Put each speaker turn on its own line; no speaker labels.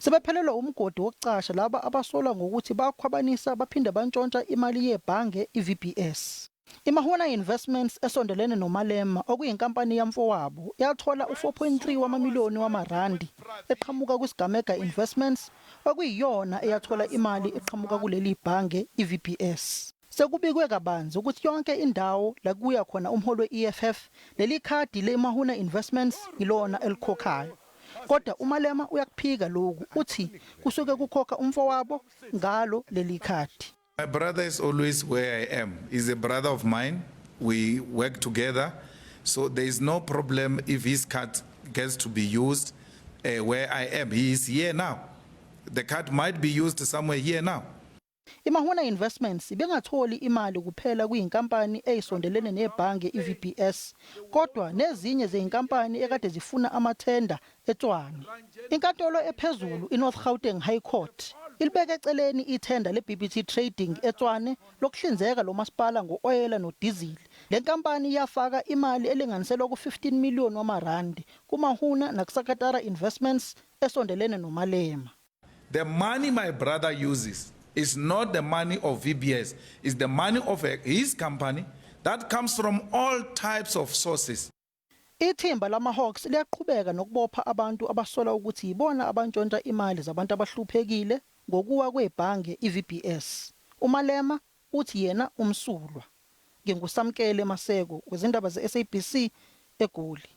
Sebephelelwa umgodi wokucasha laba abasola ngokuthi bakhwabanisa baphinde bantshontsha imali yebhange iVBS. iMahuna Investments esondelene noMalema okuyinkampani yamfowabo yathola u4.3 wamamiliyoni wamarandi eqhamuka kwisigamega Investments okuyiyona eyathola imali eqhamuka kuleli bhange iVBS. Sekubikwe kabanzi ukuthi yonke indawo la kuya khona umholo weEFF leli khadi leMahuna Investments ilona elikhokhayo. Kodwa uMalema uyakuphika lokhu uthi kusuke kukhokha umfowabo ngalo leli khadi.
My brother is always where I am. He's a brother of mine. We work together. So there is no problem if his card gets to be used where I am. He is here now. The card might be used somewhere here now.
iMahuna Investments bengatholi imali kuphela kuyinkampani eyisondelene nebhange iVBS kodwa nezinye zeinkampani ekade zifuna amathenda eTshwane. Inkantolo ephezulu iNorth Gauteng High Court ilibeke eceleni ithenda leBBT Trading eTshwane lokuhlinzeka lomasipala ngooyela nodizili. Le nkampani yafaka imali elinganiselwa ku15 million wamarandi kuMahuna nakuSakatara Investments esondelene noMalema.
The money my brother uses is not the money of VBS, it's the money of his company that comes from all types of sources.
Ithimba lamaHawks liyaqhubeka nokubopha abantu abasola ukuthi yibona abantshontsha imali zabantu abahluphekile ngokuwa kwebhange iVBS. uMalema uthi yena umsulwa. Ngingusamkele Maseko kwezindaba zeSABC eGoli.